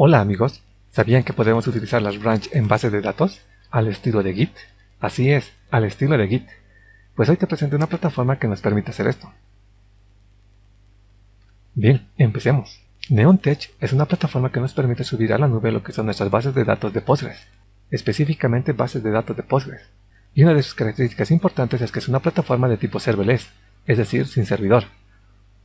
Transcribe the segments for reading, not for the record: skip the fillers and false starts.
Hola amigos, ¿sabían que podemos utilizar las branch en bases de datos? Al estilo de Git. Así es, al estilo de Git. Pues hoy te presento una plataforma que nos permite hacer esto. Bien, empecemos. NeonTech es una plataforma que nos permite subir a la nube lo que son nuestras bases de datos de Postgres, específicamente bases de datos de Postgres. Y una de sus características importantes es que es una plataforma de tipo serverless, es decir, sin servidor.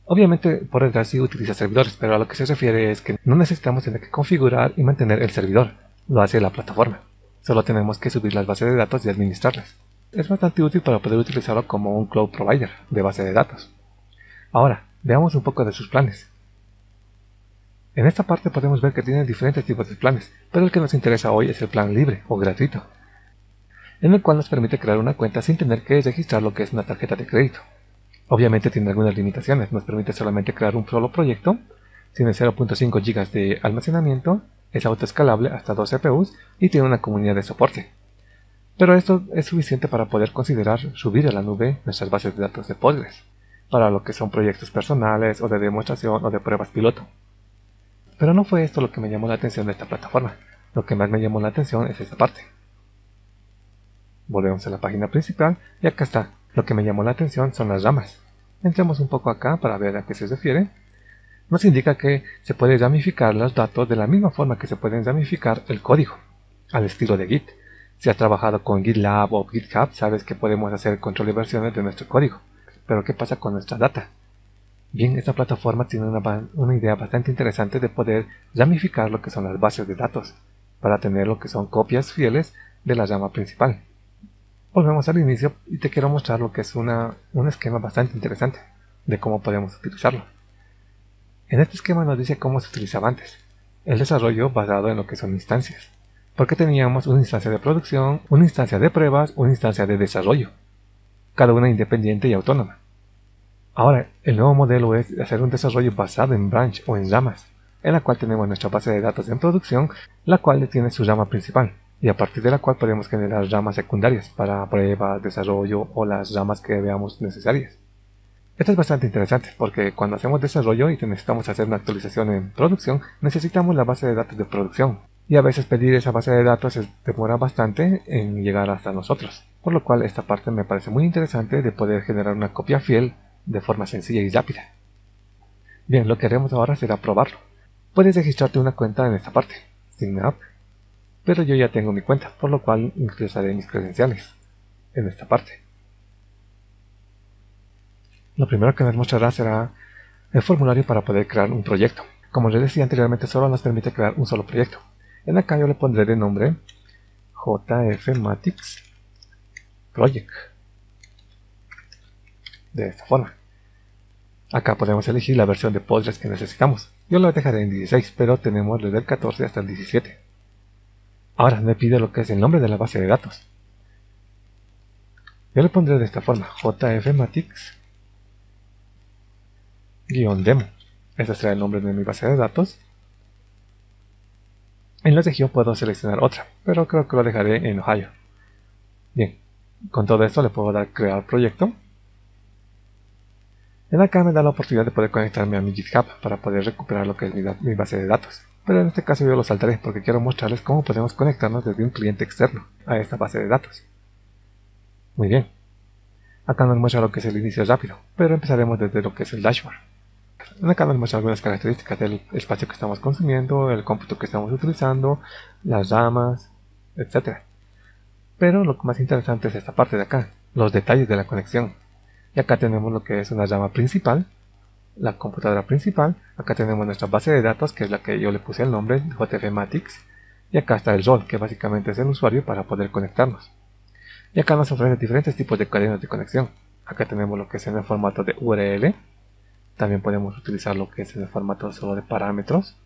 Obviamente por detrás sí utiliza servidores, pero a lo que se refiere es que no necesitamos tener que configurar y mantener el servidor, lo hace la plataforma. Solo tenemos que subir las bases de datos y administrarlas. Es bastante útil para poder utilizarlo como un cloud provider de base de datos. Ahora, veamos un poco de sus planes. En esta parte podemos ver que tiene diferentes tipos de planes, pero el que nos interesa hoy es el plan libre o gratuito, en el cual nos permite crear una cuenta sin tener que registrar lo que es una tarjeta de crédito. Obviamente tiene algunas limitaciones, nos permite solamente crear un solo proyecto, tiene 0.5 GB de almacenamiento, es autoescalable hasta 2 CPUs y tiene una comunidad de soporte. Pero esto es suficiente para poder considerar subir a la nube nuestras bases de datos de Postgres, para lo que son proyectos personales o de demostración o de pruebas piloto. Pero no fue esto lo que me llamó la atención de esta plataforma, lo que más me llamó la atención es esta parte. Volvemos a la página principal y acá está. Lo que me llamó la atención son las ramas. Entremos un poco acá para ver a qué se refiere. Nos indica que se puede ramificar los datos de la misma forma que se pueden ramificar el código, al estilo de Git. Si has trabajado con GitLab o GitHub, sabes que podemos hacer control de versiones de nuestro código. Pero ¿qué pasa con nuestra data? Bien, esta plataforma tiene una idea bastante interesante de poder ramificar lo que son las bases de datos, para tener lo que son copias fieles de la rama principal. Volvemos al inicio y te quiero mostrar lo que es un esquema bastante interesante de cómo podemos utilizarlo. En este esquema nos dice cómo se utilizaba antes, el desarrollo basado en lo que son instancias, porque teníamos una instancia de producción, una instancia de pruebas, una instancia de desarrollo, cada una independiente y autónoma. Ahora, el nuevo modelo es hacer un desarrollo basado en branch o en ramas, en la cual tenemos nuestra base de datos en producción, la cual tiene su rama principal, y a partir de la cual podemos generar ramas secundarias para pruebas, desarrollo o las ramas que veamos necesarias. Esto es bastante interesante porque cuando hacemos desarrollo y necesitamos hacer una actualización en producción, necesitamos la base de datos de producción, y a veces pedir esa base de datos demora bastante en llegar hasta nosotros, por lo cual esta parte me parece muy interesante de poder generar una copia fiel de forma sencilla y rápida. Bien, lo que haremos ahora será probarlo. Puedes registrarte una cuenta en esta parte, Sign Up, pero yo ya tengo mi cuenta, por lo cual ingresaré mis credenciales en esta parte. Lo primero que nos mostrará será el formulario para poder crear un proyecto. Como les decía anteriormente, solo nos permite crear un solo proyecto. En acá yo le pondré de nombre JFMatix Project. De esta forma. Acá podemos elegir la versión de Postgres que necesitamos. Yo lo dejaré en 16, pero tenemos desde el 14 hasta el 17. Ahora me pide lo que es el nombre de la base de datos. Yo le pondré de esta forma, jfmatix-demo. Este será el nombre de mi base de datos. En la región puedo seleccionar otra, pero creo que lo dejaré en Ohio. Bien, con todo esto le puedo dar crear proyecto. En acá me da la oportunidad de poder conectarme a mi GitHub para poder recuperar lo que es mi base de datos. Pero en este caso yo lo saltaré porque quiero mostrarles cómo podemos conectarnos desde un cliente externo a esta base de datos. Muy bien. Acá nos muestra lo que es el inicio rápido, pero empezaremos desde lo que es el dashboard. Acá nos muestra algunas características del espacio que estamos consumiendo, el cómputo que estamos utilizando, las ramas, etc. Pero lo más interesante es esta parte de acá, los detalles de la conexión. Y acá tenemos lo que es una rama principal, la computadora principal. Acá tenemos nuestra base de datos, que es la que yo le puse el nombre, JFMatix. Y acá está el rol, que básicamente es el usuario para poder conectarnos. Y acá nos ofrece diferentes tipos de cadenas de conexión. Acá tenemos lo que es en el formato de URL. También podemos utilizar lo que es en el formato solo de parámetros.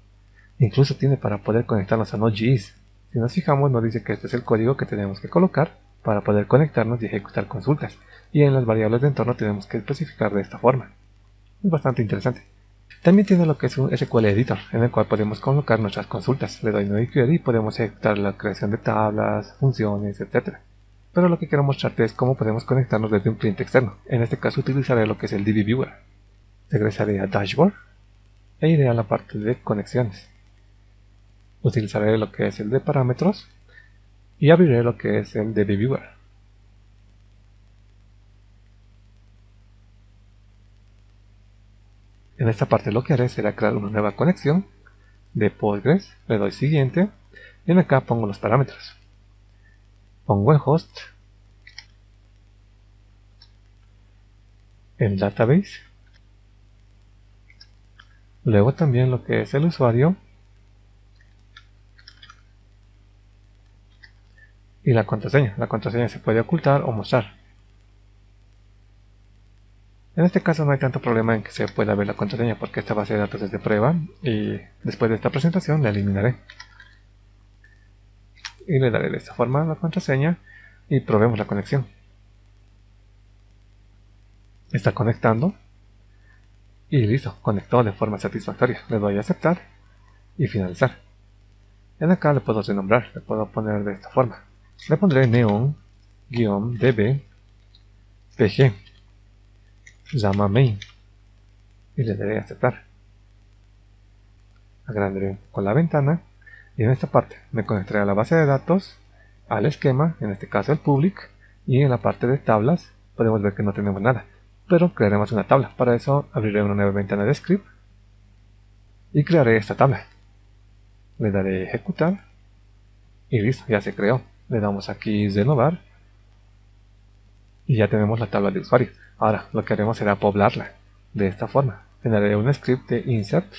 Incluso tiene para poder conectarnos a Node.js. Si nos fijamos, nos dice que este es el código que tenemos que colocar para poder conectarnos y ejecutar consultas. Y en las variables de entorno tenemos que especificar de esta forma. Es bastante interesante. También tiene lo que es un SQL Editor, en el cual podemos colocar nuestras consultas. Le doy Node Query y podemos ejecutar la creación de tablas, funciones, etc. Pero lo que quiero mostrarte es cómo podemos conectarnos desde un cliente externo. En este caso utilizaré lo que es el DB Viewer. Regresaré a Dashboard e iré a la parte de conexiones. Utilizaré lo que es el de parámetros y abriré lo que es el de Viewer. En esta parte lo que haré será crear una nueva conexión de Postgres, le doy siguiente y en acá pongo los parámetros. Pongo el host, el database, luego también lo que es el usuario y la contraseña. La contraseña se puede ocultar o mostrar. En este caso no hay tanto problema en que se pueda ver la contraseña porque esta base de datos es de prueba y después de esta presentación la eliminaré. Y le daré de esta forma la contraseña y probemos la conexión. Está conectando y listo, conectó de forma satisfactoria. Le doy a aceptar y finalizar. En acá le puedo renombrar, le puedo poner de esta forma. Le pondré neon-db pg llama main y le daré a aceptar. Agrandaré con la ventana y en esta parte me conectaré a la base de datos, al esquema, en este caso el public, y en la parte de tablas podemos ver que no tenemos nada, pero crearemos una tabla. Para eso abriré una nueva ventana de script y crearé esta tabla. Le daré ejecutar y listo, ya se creó. Le damos aquí renovar y ya tenemos la tabla de usuario. Ahora lo que haremos será poblarla de esta forma. Tendré un script de insert,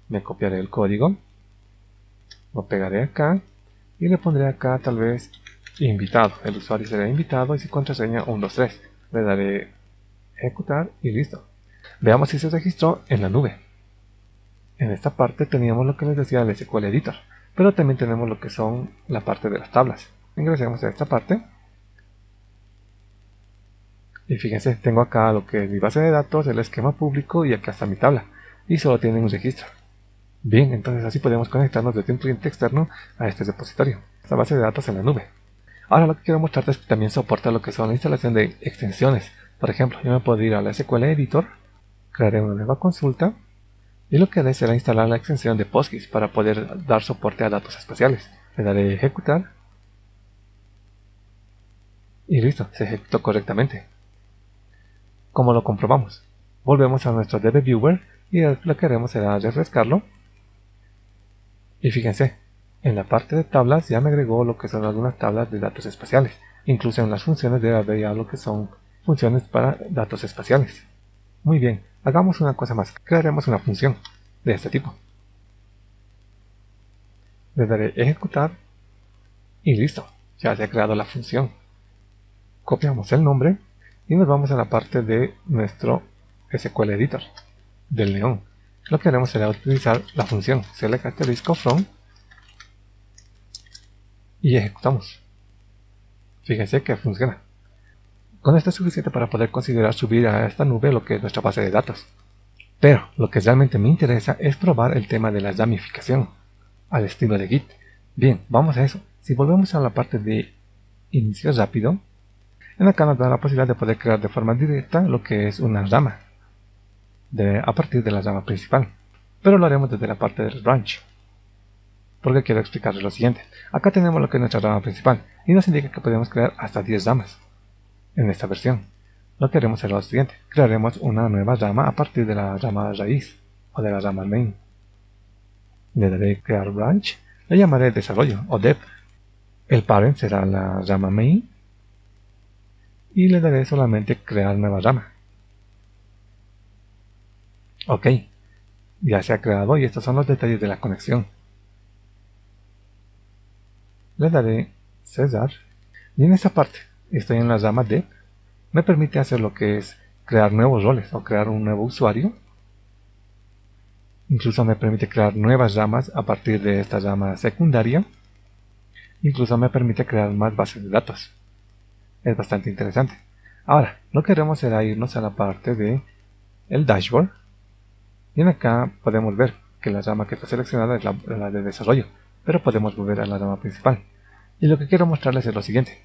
me copiaré el código, lo pegaré acá y le pondré acá tal vez invitado. El usuario será invitado y su contraseña 123. Le daré ejecutar y listo. Veamos si se registró en la nube. En esta parte teníamos lo que les decía el SQL Editor, pero también tenemos lo que son la parte de las tablas. Ingresemos a esta parte y fíjense, tengo acá lo que es mi base de datos, el esquema público y acá está mi tabla y solo tienen un registro. Bien, entonces así podemos conectarnos desde un cliente externo a este repositorio, esta base de datos en la nube. Ahora lo que quiero mostrarte es que también soporta lo que son la instalación de extensiones. Por ejemplo, yo me puedo ir a la SQL Editor, crearé una nueva consulta y lo que haré será instalar la extensión de PostGIS para poder dar soporte a datos espaciales. Le daré ejecutar y listo, se ejecutó correctamente. ¿Cómo lo comprobamos? Volvemos a nuestro DB Viewer y lo que haremos será refrescarlo. Y fíjense, en la parte de tablas ya me agregó lo que son algunas tablas de datos espaciales. Incluso en las funciones debe haber ya lo que son funciones para datos espaciales. Muy bien, hagamos una cosa más. Crearemos una función de este tipo. Le daré ejecutar y listo, ya se ha creado la función. Copiamos el nombre y nos vamos a la parte de nuestro SQL Editor del neón. Lo que haremos será utilizar la función select*from y ejecutamos. Fíjense que funciona. Con esto es suficiente para poder considerar subir a esta nube lo que es nuestra base de datos. Pero lo que realmente me interesa es probar el tema de la ramificación al estilo de Git. Bien, vamos a eso. Si volvemos a la parte de inicio rápido, en acá nos da la posibilidad de poder crear de forma directa lo que es una rama a partir de la rama principal, pero lo haremos desde la parte del branch, porque quiero explicarles lo siguiente. Acá tenemos lo que es nuestra rama principal y nos indica que podemos crear hasta 10 ramas en esta versión. Lo que haremos será lo siguiente: crearemos una nueva rama a partir de la rama raíz o de la rama main. Le daré crear branch, le llamaré desarrollo o dev. El parent será la rama main y le daré solamente crear nueva rama. Ok, ya se ha creado y estos son los detalles de la conexión. Le daré cesar y en esta parte estoy en la rama dev. Me permite hacer lo que es crear nuevos roles o crear un nuevo usuario. Incluso me permite crear nuevas ramas a partir de esta rama secundaria. Incluso me permite crear más bases de datos. Es bastante interesante. Ahora, lo que haremos será irnos a la parte de el dashboard. Y en acá podemos ver que la rama que está seleccionada es la de desarrollo, pero podemos volver a la rama principal. Y lo que quiero mostrarles es lo siguiente.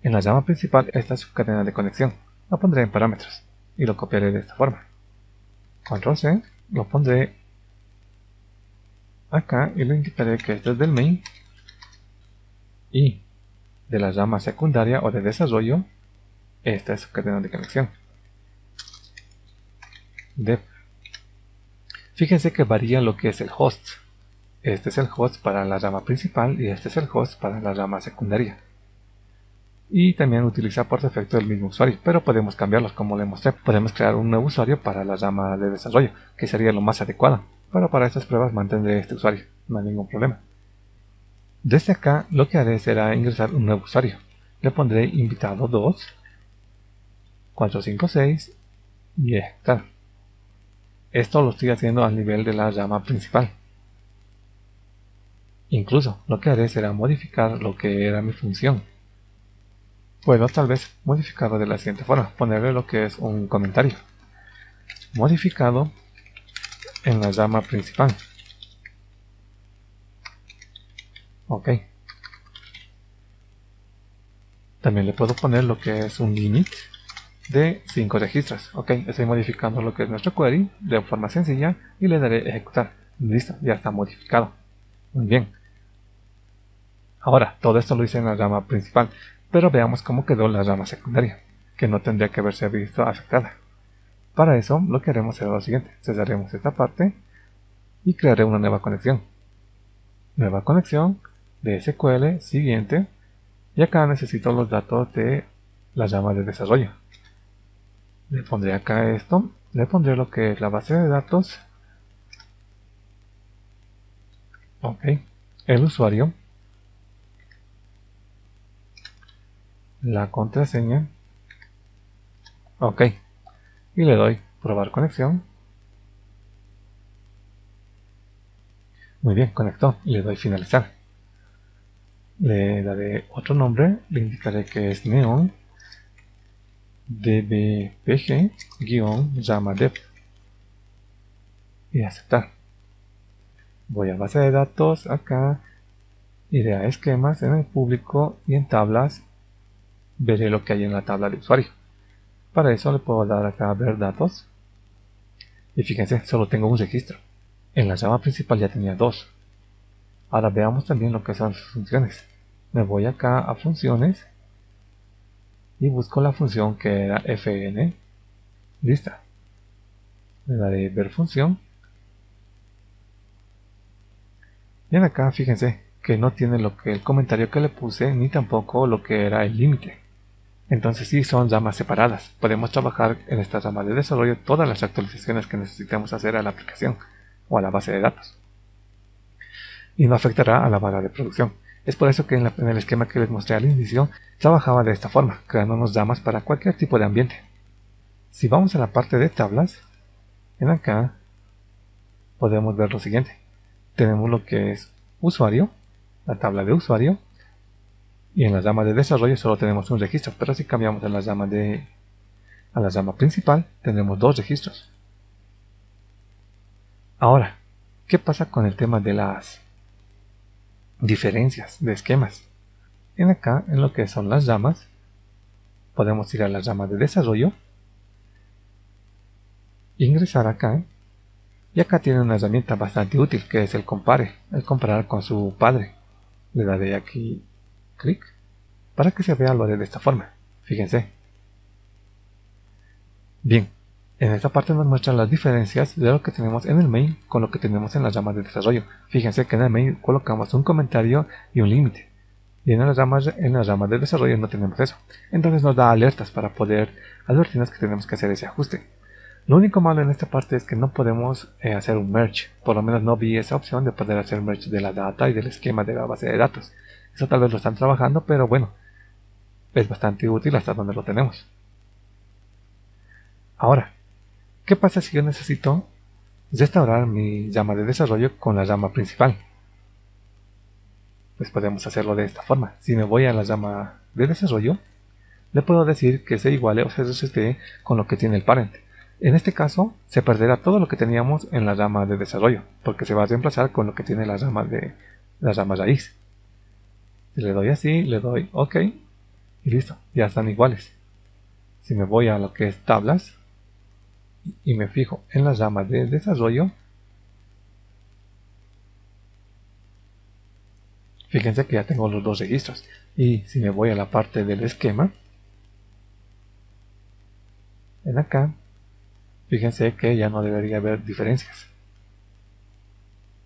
En la rama principal está su cadena de conexión. Lo pondré en parámetros y lo copiaré de esta forma. Control C, lo pondré acá y le indicaré que este es del main, y de la rama secundaria o de desarrollo, esta es su cadena de conexión. Dev. Fíjense que varía lo que es el host. Este es el host para la rama principal y este es el host para la rama secundaria. Y también utiliza por defecto el mismo usuario, pero podemos cambiarlos como le mostré. Podemos crear un nuevo usuario para la rama de desarrollo, que sería lo más adecuado. Pero para estas pruebas mantendré este usuario, no hay ningún problema. Desde acá lo que haré será ingresar un nuevo usuario. Le pondré invitado 2, 456 y ejecutar. Esto lo estoy haciendo al nivel de la rama principal. Incluso lo que haré será modificar lo que era mi función. Puedo tal vez modificarlo de la siguiente forma, ponerle lo que es un comentario modificado en la rama principal. Ok. También le puedo poner lo que es un limit de 5 registros. Ok, estoy modificando lo que es nuestro query de forma sencilla y le daré ejecutar. Listo, ya está modificado. Muy bien. Ahora, todo esto lo hice en la rama principal, pero veamos cómo quedó la rama secundaria, que no tendría que haberse visto afectada. Para eso, lo que haremos será lo siguiente. Cerraremos esta parte y crearé una nueva conexión. Nueva conexión de SQL siguiente. Y acá necesito los datos de la rama de desarrollo. Le pondré acá esto. Le pondré lo que es la base de datos. Ok. El usuario. La contraseña. Ok. Y le doy probar conexión. Muy bien, conectó. Y le doy finalizar. Le daré otro nombre. Le indicaré que es neon dbpg-llamadev. Y aceptar. Voy a base de datos acá. Iré a esquemas en el público y en tablas veré lo que hay en la tabla de usuario. Para eso le puedo dar acá a ver datos. Y fíjense, solo tengo un registro. En la llama principal ya tenía 2. Ahora veamos también lo que son sus funciones. Me voy acá a funciones y busco la función que era fn. Lista. Le daré ver función. Y en acá fíjense que no tiene lo que el comentario que le puse ni tampoco lo que era el límite. Entonces sí son ramas separadas. Podemos trabajar en esta rama de desarrollo todas las actualizaciones que necesitemos hacer a la aplicación o a la base de datos. Y no afectará a la barra de producción. Es por eso que en el esquema que les mostré al inicio trabajaba de esta forma, creándonos ramas para cualquier tipo de ambiente. Si vamos a la parte de tablas, en acá podemos ver lo siguiente. Tenemos lo que es usuario, la tabla de usuario, y en la rama de desarrollo solo tenemos un registro, pero si cambiamos a la rama principal tendremos 2 registros. Ahora, ¿qué pasa con el tema de las diferencias de esquemas? En acá, en lo que son las ramas, podemos ir a la rama de desarrollo, ingresar acá, y acá tiene una herramienta bastante útil que es el compare, el comparar con su padre. Le daré aquí clic para que se vea lo de esta forma. Fíjense. Bien, en esta parte nos muestran las diferencias de lo que tenemos en el main con lo que tenemos en la rama de desarrollo. Fíjense que en el main colocamos un comentario y un límite. Y en la rama de desarrollo no tenemos eso. Entonces nos da alertas para poder advertirnos que tenemos que hacer ese ajuste. Lo único malo en esta parte es que no podemos hacer un merge. Por lo menos no vi esa opción de poder hacer merge de la data y del esquema de la base de datos. Eso tal vez lo están trabajando, pero bueno, es bastante útil hasta donde lo tenemos. Ahora, ¿qué pasa si yo necesito restaurar mi llama de desarrollo con la llama principal? Pues podemos hacerlo de esta forma. Si me voy a la llama de desarrollo, le puedo decir que se iguale o se resete con lo que tiene el parent. En este caso, se perderá todo lo que teníamos en la rama de desarrollo, porque se va a reemplazar con lo que tiene la rama raíz. Si le doy así, le doy OK, y listo, ya están iguales. Si me voy a lo que es tablas, y me fijo en la rama de desarrollo, Fíjense que ya tengo los dos registros. Y si me voy a la parte del esquema, en acá, fíjense que ya no debería haber diferencias,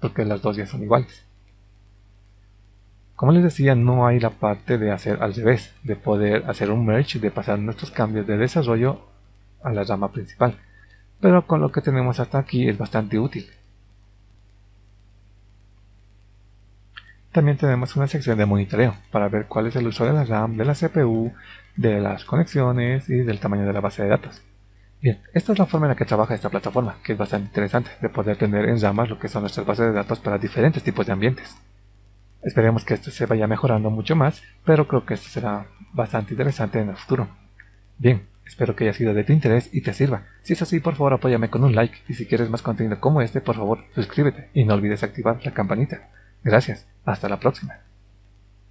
porque las dos ya son iguales. Como les decía, no hay la parte de hacer al revés, de poder hacer un merge, de pasar nuestros cambios de desarrollo a la rama principal. Pero con lo que tenemos hasta aquí es bastante útil. También tenemos una sección de monitoreo para ver cuál es el uso de la RAM, de la CPU, de las conexiones y del tamaño de la base de datos. Bien, esta es la forma en la que trabaja esta plataforma, que es bastante interesante, de poder tener en ramas lo que son nuestras bases de datos para diferentes tipos de ambientes. Esperemos que esto se vaya mejorando mucho más, pero creo que esto será bastante interesante en el futuro. Bien, espero que haya sido de tu interés y te sirva. Si es así, por favor apóyame con un like, y si quieres más contenido como este, por favor suscríbete y no olvides activar la campanita. Gracias, hasta la próxima.